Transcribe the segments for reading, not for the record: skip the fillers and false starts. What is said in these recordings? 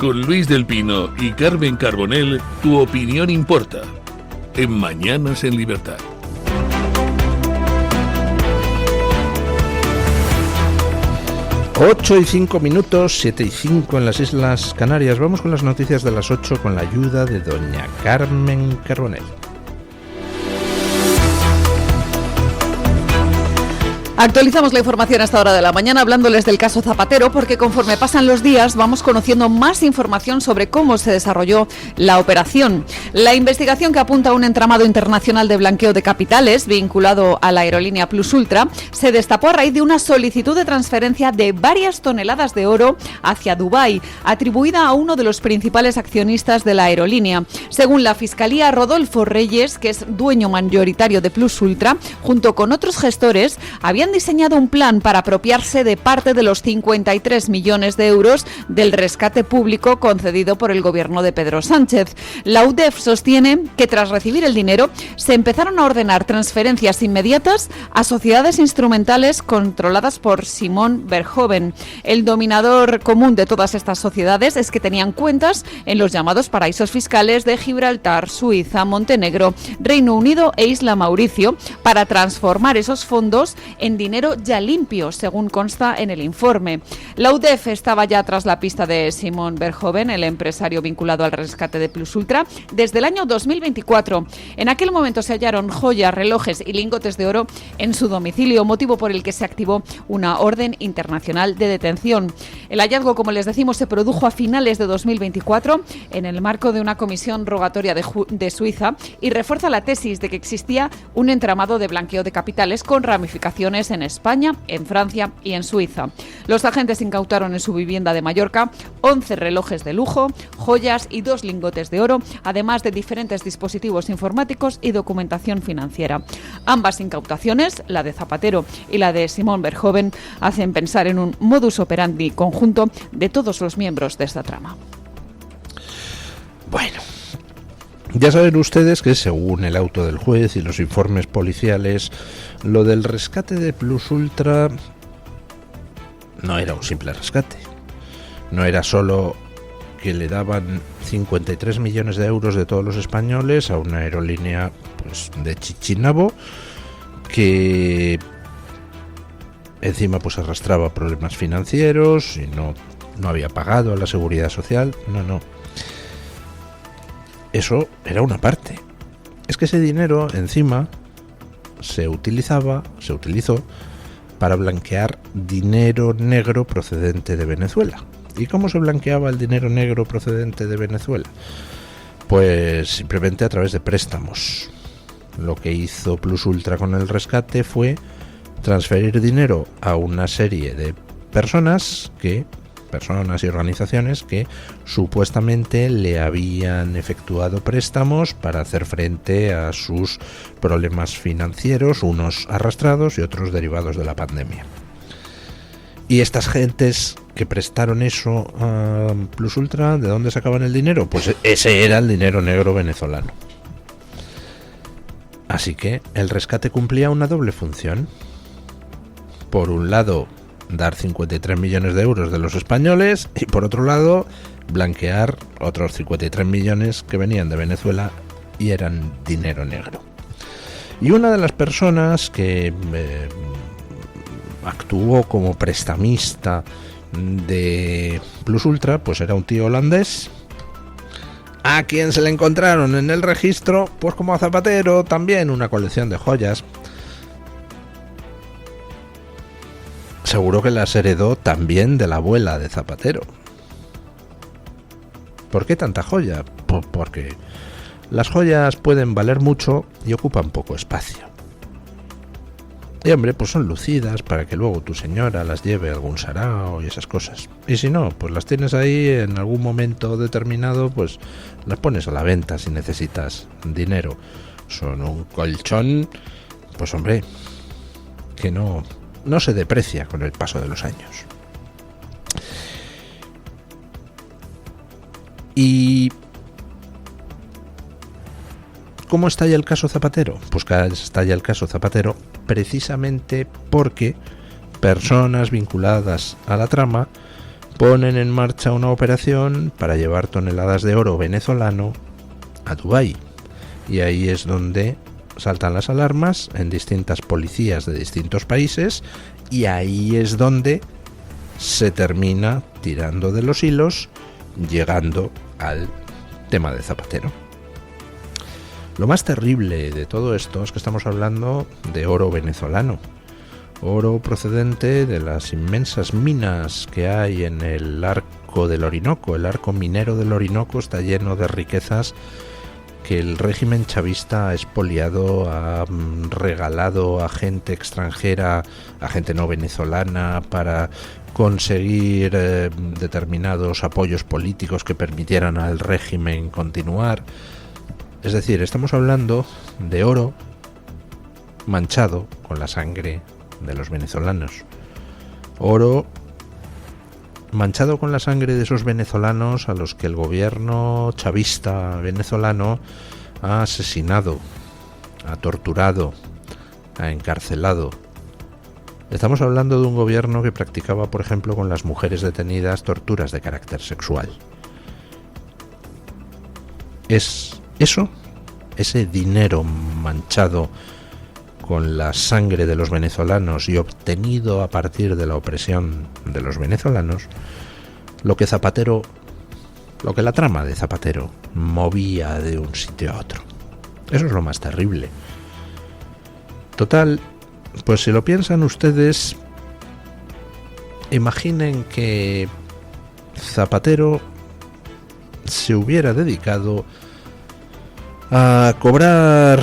Con Luis del Pino y Carmen Carbonell, tu opinión importa. En Mañanas en Libertad. Ocho y 5 minutos, 7 y 5 en las Islas Canarias. Vamos con las noticias de las 8 con la ayuda de doña Carmen Carbonell. Actualizamos la información a esta hora de la mañana hablándoles del caso Zapatero, porque conforme pasan los días vamos conociendo más información sobre cómo se desarrolló la operación. La investigación, que apunta a un entramado internacional de blanqueo de capitales vinculado a la aerolínea Plus Ultra, se destapó a raíz de una solicitud de transferencia de varias toneladas de oro hacia Dubái, atribuida a uno de los principales accionistas de la aerolínea. Según la Fiscalía, Rodolfo Reyes, que es dueño mayoritario de Plus Ultra, junto con otros gestores, habían diseñado un plan para apropiarse de parte de los 53 millones de euros del rescate público concedido por el gobierno de Pedro Sánchez. La UDEF sostiene que tras recibir el dinero se empezaron a ordenar transferencias inmediatas a sociedades instrumentales controladas por Simón Verhoeven. El dominador común de todas estas sociedades es que tenían cuentas en los llamados paraísos fiscales de Gibraltar, Suiza, Montenegro, Reino Unido e Isla Mauricio, para transformar esos fondos en dinero ya limpio, según consta en el informe. La UDEF estaba ya tras la pista de Simón Verhoeven, el empresario vinculado al rescate de Plus Ultra, desde el año 2024. En aquel momento se hallaron joyas, relojes y lingotes de oro en su domicilio, motivo por el que se activó una orden internacional de detención. El hallazgo, como les decimos, se produjo a finales de 2024 en el marco de una comisión rogatoria de Suiza, y refuerza la tesis de que existía un entramado de blanqueo de capitales con ramificaciones en España, en Francia y en Suiza. Los agentes incautaron en su vivienda de Mallorca 11 relojes de lujo, joyas y 2 lingotes de oro, además de diferentes dispositivos informáticos y documentación financiera. Ambas incautaciones, la de Zapatero y la de Simón Verhoeven, hacen pensar en un modus operandi conjunto de todos los miembros de esta trama. Bueno, ya saben ustedes que, según el auto del juez y los informes policiales, lo del rescate de Plus Ultra no era un simple rescate. No era solo que le daban 53 millones de euros de todos los españoles a una aerolínea, pues, de Chichinabo, que encima pues arrastraba problemas financieros y no había pagado a la Seguridad Social. No. Eso era una parte. Es que ese dinero encima se utilizó para blanquear dinero negro procedente de Venezuela. ¿Y cómo se blanqueaba el dinero negro procedente de Venezuela? Pues simplemente a través de préstamos. Lo que hizo Plus Ultra con el rescate fue transferir dinero a una serie de personas y organizaciones que supuestamente le habían efectuado préstamos para hacer frente a sus problemas financieros, unos arrastrados y otros derivados de la pandemia. Y estas gentes que prestaron eso a Plus Ultra, ¿de dónde sacaban el dinero? Pues ese era el dinero negro venezolano. Así que el rescate cumplía una doble función. Por un lado, dar 53 millones de euros de los españoles, y por otro lado, blanquear otros 53 millones que venían de Venezuela y eran dinero negro. Y una de las personas que actuó como prestamista de Plus Ultra, pues era un tío holandés, a quien se le encontraron en el registro, pues como a Zapatero, también una colección de joyas. Seguro que las heredó también de la abuela de Zapatero. ¿Por qué tanta joya? Porque las joyas pueden valer mucho y ocupan poco espacio. Y hombre, pues son lucidas para que luego tu señora las lleve a algún sarao y esas cosas. Y si no, pues las tienes ahí, en algún momento determinado, pues las pones a la venta si necesitas dinero. Son un colchón, pues hombre, que no se deprecia con el paso de los años. ¿Y cómo estalla el caso Zapatero? Pues que estalla el caso Zapatero precisamente porque personas vinculadas a la trama ponen en marcha una operación para llevar toneladas de oro venezolano a Dubái. Y ahí es donde saltan las alarmas en distintas policías de distintos países, y ahí es donde se termina tirando de los hilos, llegando al tema de Zapatero. Lo más terrible de todo esto es que estamos hablando de oro venezolano, oro procedente de las inmensas minas que hay en el arco del Orinoco. El arco minero del Orinoco está lleno de riquezas que el régimen chavista ha expoliado, ha regalado a gente extranjera, a gente no venezolana, para conseguir determinados apoyos políticos que permitieran al régimen continuar. Es decir, estamos hablando de oro manchado con la sangre de los venezolanos. Oro manchado con la sangre de esos venezolanos a los que el gobierno chavista venezolano ha asesinado, ha torturado, ha encarcelado. Estamos hablando de un gobierno que practicaba, por ejemplo, con las mujeres detenidas torturas de carácter sexual. Es eso, ese dinero manchado con la sangre de los venezolanos y obtenido a partir de la opresión de los venezolanos, lo que la trama de Zapatero movía de un sitio a otro. Eso es lo más terrible. Total, pues si lo piensan ustedes, imaginen que Zapatero se hubiera dedicado a cobrar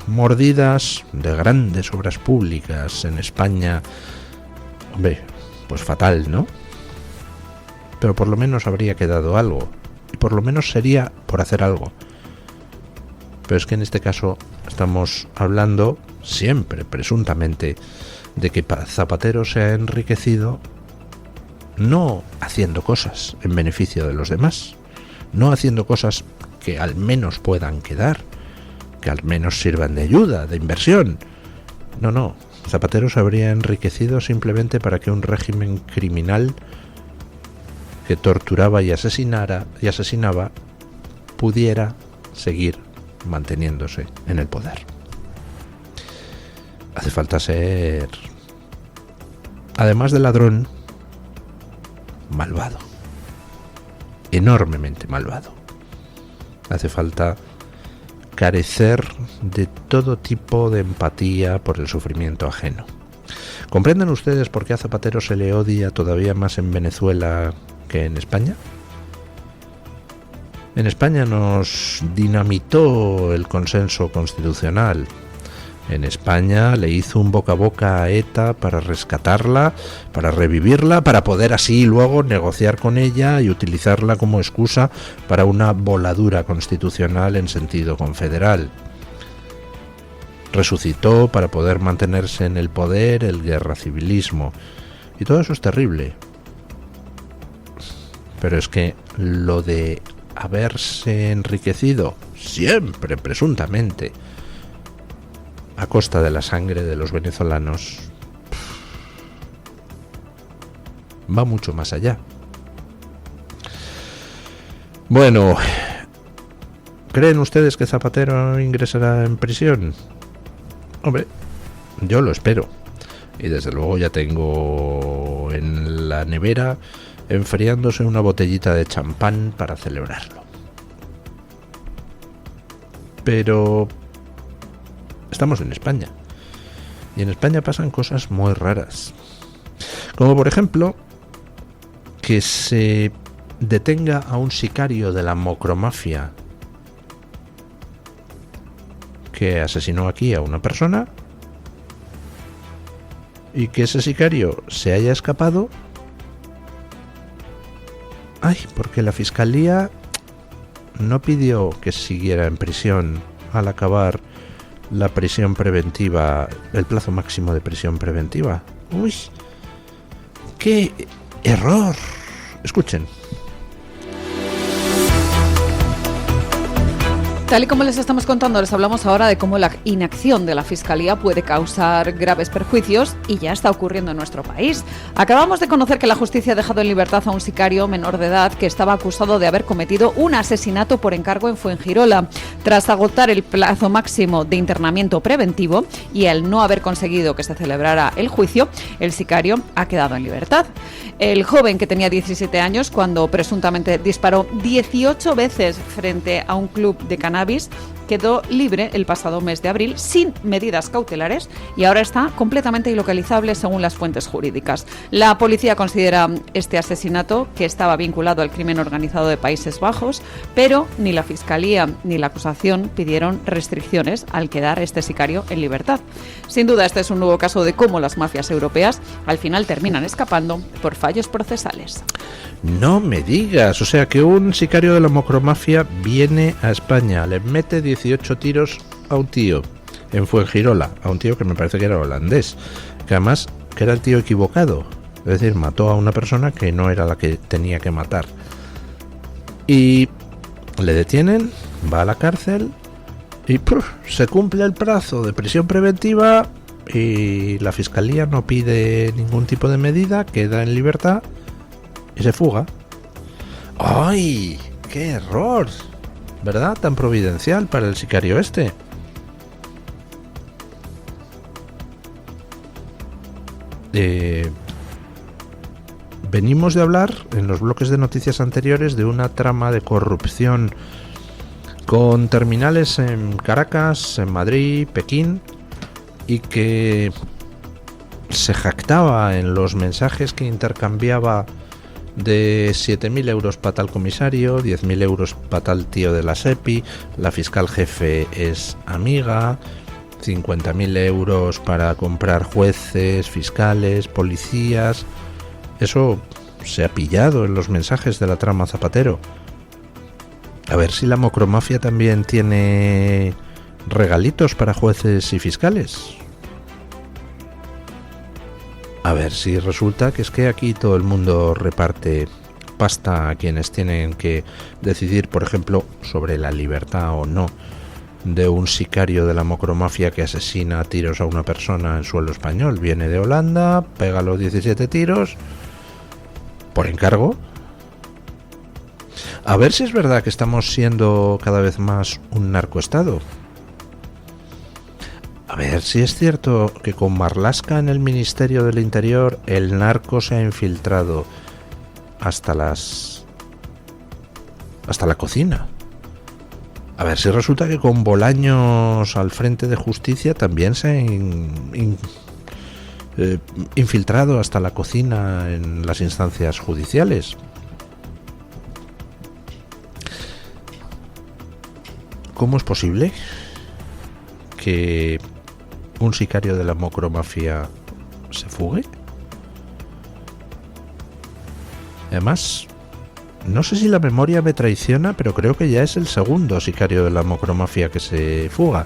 mordidas de grandes obras públicas en España. Hombre, pues fatal, ¿no? Pero por lo menos habría quedado algo, y por lo menos sería por hacer algo. Pero es que en este caso estamos hablando siempre, presuntamente, de que Zapatero se ha enriquecido no haciendo cosas en beneficio de los demás, no haciendo cosas que al menos puedan quedar, que al menos sirvan de ayuda, de inversión. No, Zapatero se habría enriquecido simplemente para que un régimen criminal que torturaba y asesinaba pudiera seguir manteniéndose en el poder. Hace falta ser, además de ladrón, malvado, enormemente malvado. Hace falta carecer de todo tipo de empatía por el sufrimiento ajeno. ¿Comprenden ustedes por qué a Zapatero se le odia todavía más en Venezuela que en España? En España nos dinamitó el consenso constitucional. En España le hizo un boca a boca a ETA para rescatarla, para revivirla, para poder así luego negociar con ella y utilizarla como excusa para una voladura constitucional en sentido confederal. Resucitó para poder mantenerse en el poder el guerracivilismo. Y todo eso es terrible. Pero es que lo de haberse enriquecido, siempre presuntamente, a costa de la sangre de los venezolanos, va mucho más allá. Bueno, ¿creen ustedes que Zapatero ingresará en prisión? Hombre, yo lo espero. Y desde luego ya tengo en la nevera enfriándose una botellita de champán para celebrarlo. Pero estamos en España. Y en España pasan cosas muy raras. Como por ejemplo, que se detenga a un sicario de la mocromafia que asesinó aquí a una persona y que ese sicario se haya escapado. Ay, porque la fiscalía no pidió que siguiera en prisión al acabar la prisión preventiva, el plazo máximo de prisión preventiva. Uy, qué error. Escuchen. Tal y como les estamos contando, les hablamos ahora de cómo la inacción de la Fiscalía puede causar graves perjuicios y ya está ocurriendo en nuestro país. Acabamos de conocer que la justicia ha dejado en libertad a un sicario menor de edad que estaba acusado de haber cometido un asesinato por encargo en Fuengirola. Tras agotar el plazo máximo de internamiento preventivo y al no haber conseguido que se celebrara el juicio, el sicario ha quedado en libertad. El joven, que tenía 17 años cuando presuntamente disparó 18 veces frente a un club de cannabis, quedó libre el pasado mes de abril sin medidas cautelares y ahora está completamente ilocalizable según las fuentes jurídicas. La policía considera este asesinato que estaba vinculado al crimen organizado de Países Bajos, pero ni la Fiscalía ni la acusación pidieron restricciones al quedar este sicario en libertad. Sin duda, este es un nuevo caso de cómo las mafias europeas al final terminan escapando por fallos procesales. No me digas, o sea que un sicario de la macromafia viene a España, le mete 18 tiros a un tío en Fuengirola, a un tío que me parece que era holandés, que además que era el tío equivocado, es decir, mató a una persona que no era la que tenía que matar. Y le detienen, va a la cárcel y se cumple el plazo de prisión preventiva y la Fiscalía no pide ningún tipo de medida, queda en libertad y se fuga. ¡Ay! ¡Qué error! ¿Verdad? Tan providencial para el sicario este. Venimos de hablar en los bloques de noticias anteriores de una trama de corrupción con terminales en Caracas, en Madrid, Pekín, y que se jactaba en los mensajes que intercambiaba de 7.000 euros para tal comisario, 10.000 euros para tal tío de la SEPI, la fiscal jefe es amiga, 50.000 euros para comprar jueces, fiscales, policías. Eso se ha pillado en los mensajes de la trama Zapatero. A ver si la macromafia también tiene regalitos para jueces y fiscales. A ver si resulta que es que aquí todo el mundo reparte pasta a quienes tienen que decidir, por ejemplo, sobre la libertad o no de un sicario de la macromafia que asesina a tiros a una persona en suelo español. Viene de Holanda, pega los 17 tiros por encargo. A ver si es verdad que estamos siendo cada vez más un narcoestado. A ver si es cierto que con Marlaska en el Ministerio del Interior el narco se ha infiltrado hasta la cocina. A ver si resulta que con Bolaños al frente de Justicia también se ha infiltrado hasta la cocina en las instancias judiciales. ¿Cómo es posible que un sicario de la macromafia se fugue? Además, no sé si la memoria me traiciona, pero creo que ya es el segundo sicario de la macromafia que se fuga.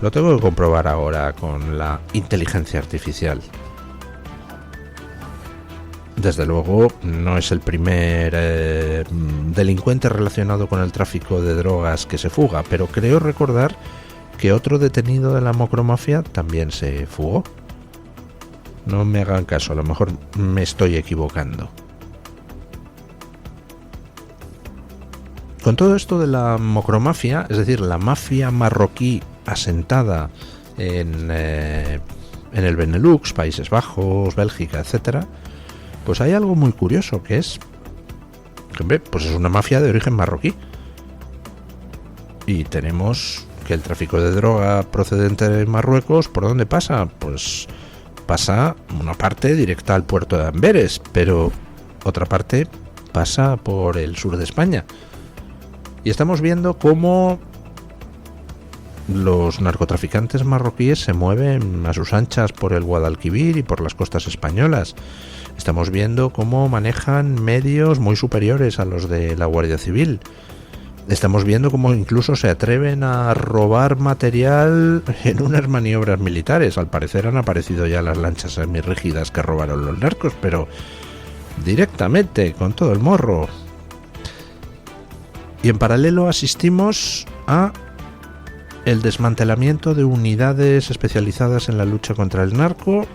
Lo tengo que comprobar ahora con la inteligencia artificial. Desde luego, no es el primer delincuente relacionado con el tráfico de drogas que se fuga, pero creo recordar que otro detenido de la macromafia también se fugó. No me hagan caso, a lo mejor me estoy equivocando. Con todo esto de la macromafia, es decir, la mafia marroquí asentada en el Benelux, Países Bajos, Bélgica, etcétera, pues hay algo muy curioso, que es que, pues es una mafia de origen marroquí. Y tenemos que el tráfico de droga procedente de Marruecos, ¿por dónde pasa? Pues pasa una parte directa al puerto de Amberes, pero otra parte pasa por el sur de España. Y estamos viendo cómo los narcotraficantes marroquíes se mueven a sus anchas por el Guadalquivir y por las costas españolas. Estamos viendo cómo manejan medios muy superiores a los de la Guardia Civil. Estamos viendo cómo incluso se atreven a robar material en unas maniobras militares. Al parecer han aparecido ya las lanchas semirrígidas que robaron los narcos, pero directamente, con todo el morro. Y en paralelo asistimos a el desmantelamiento de unidades especializadas en la lucha contra el narco.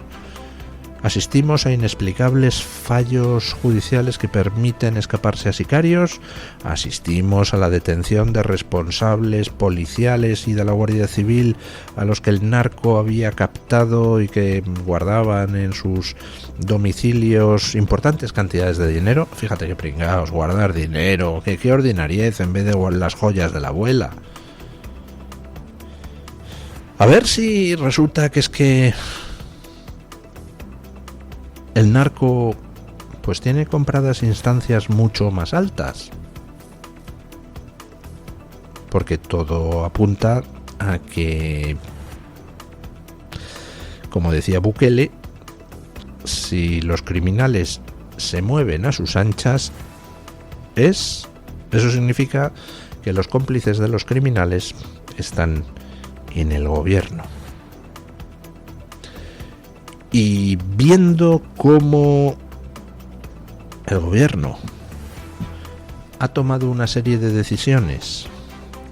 Asistimos a inexplicables fallos judiciales que permiten escaparse a sicarios. Asistimos a la detención de responsables policiales y de la Guardia Civil a los que el narco había captado y que guardaban en sus domicilios importantes cantidades de dinero. Fíjate qué pringaos, guardar dinero, qué ordinariez en vez de las joyas de la abuela. A ver si resulta que es que el narco pues tiene compradas instancias mucho más altas, porque todo apunta a que, como decía Bukele, si los criminales se mueven a sus anchas, eso significa que los cómplices de los criminales están en el gobierno. Y viendo cómo el gobierno ha tomado una serie de decisiones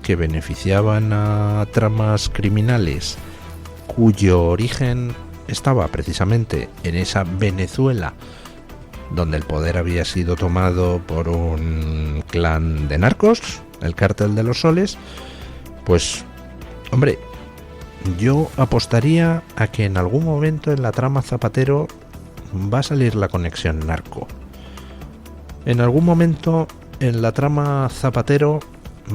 que beneficiaban a tramas criminales cuyo origen estaba precisamente en esa Venezuela donde el poder había sido tomado por un clan de narcos, el Cártel de los Soles, pues, hombre, yo apostaría a que en algún momento en la trama Zapatero va a salir la conexión narco. En algún momento en la trama Zapatero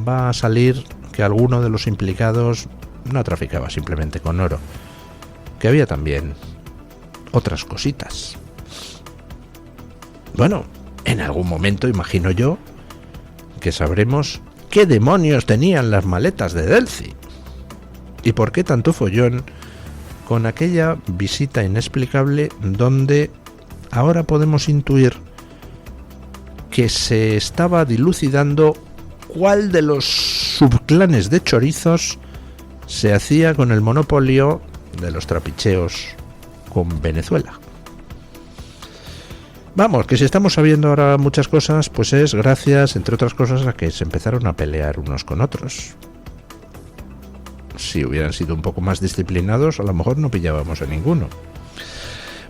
va a salir que alguno de los implicados no traficaba simplemente con oro, que había también otras cositas. Bueno, en algún momento imagino yo que sabremos qué demonios tenían las maletas de Delcy. ¿Y por qué tanto follón con aquella visita inexplicable donde ahora podemos intuir que se estaba dilucidando cuál de los subclanes de chorizos se hacía con el monopolio de los trapicheos con Venezuela? Vamos, que si estamos sabiendo ahora muchas cosas, pues es gracias, entre otras cosas, a que se empezaron a pelear unos con otros. Si hubieran sido un poco más disciplinados, a lo mejor no pillábamos a ninguno.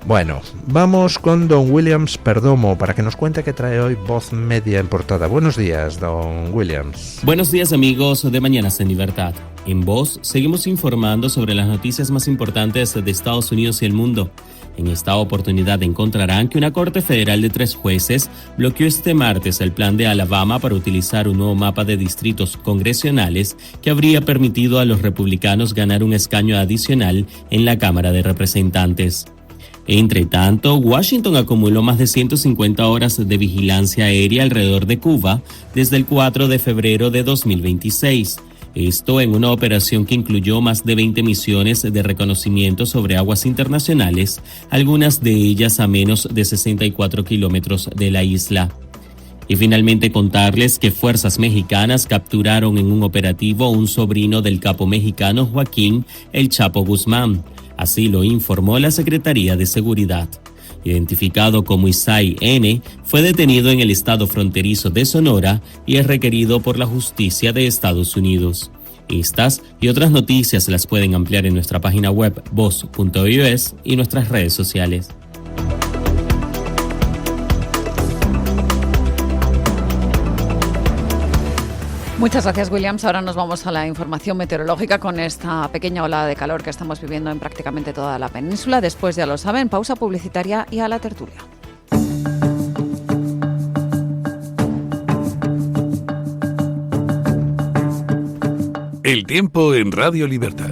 Bueno, vamos con don Williams Perdomo para que nos cuente qué trae hoy Voz Media en portada. Buenos días, don Williams. Buenos días, amigos de Mañanas en Libertad. En Voz seguimos informando sobre las noticias más importantes de Estados Unidos y el mundo. En esta oportunidad encontrarán que una corte federal de 3 jueces bloqueó este martes el plan de Alabama para utilizar un nuevo mapa de distritos congresionales que habría permitido a los republicanos ganar un escaño adicional en la Cámara de Representantes. Entre tanto, Washington acumuló más de 150 horas de vigilancia aérea alrededor de Cuba desde el 4 de febrero de 2026. Esto en una operación que incluyó más de 20 misiones de reconocimiento sobre aguas internacionales, algunas de ellas a menos de 64 kilómetros de la isla. Y finalmente contarles que fuerzas mexicanas capturaron en un operativo a un sobrino del capo mexicano Joaquín El Chapo Guzmán. Así lo informó la Secretaría de Seguridad. Identificado como Isai N., fue detenido en el estado fronterizo de Sonora y es requerido por la justicia de Estados Unidos. Estas y otras noticias las pueden ampliar en nuestra página web voz.us y nuestras redes sociales. Muchas gracias, Williams. Ahora nos vamos a la información meteorológica con esta pequeña ola de calor que estamos viviendo en prácticamente toda la península. Después, ya lo saben, pausa publicitaria y a la tertulia. El tiempo en Radio Libertad.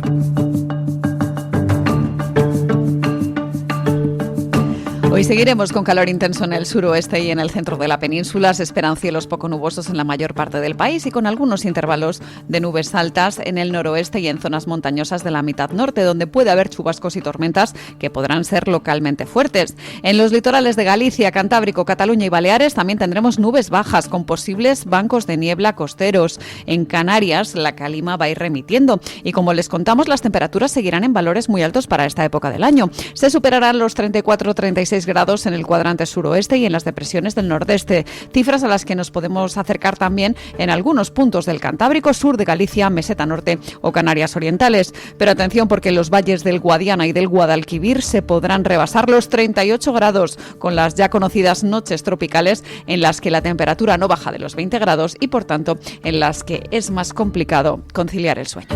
Hoy seguiremos con calor intenso en el suroeste y en el centro de la península. Se esperan cielos poco nubosos en la mayor parte del país y con algunos intervalos de nubes altas en el noroeste y en zonas montañosas de la mitad norte, donde puede haber chubascos y tormentas que podrán ser localmente fuertes. En los litorales de Galicia, Cantábrico, Cataluña y Baleares también tendremos nubes bajas con posibles bancos de niebla costeros. En Canarias, la calima va a ir remitiendo y, como les contamos, las temperaturas seguirán en valores muy altos para esta época del año. Se superarán los 34-36 grados grados en el cuadrante suroeste y en las depresiones del nordeste, cifras a las que nos podemos acercar también en algunos puntos del Cantábrico, sur de Galicia, Meseta Norte o Canarias Orientales. Pero atención, porque en los valles del Guadiana y del Guadalquivir se podrán rebasar los 38 grados, con las ya conocidas noches tropicales en las que la temperatura no baja de los 20 grados y, por tanto, en las que es más complicado conciliar el sueño.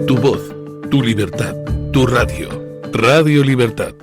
Tu voz, tu libertad, tu radio. Radio Libertad.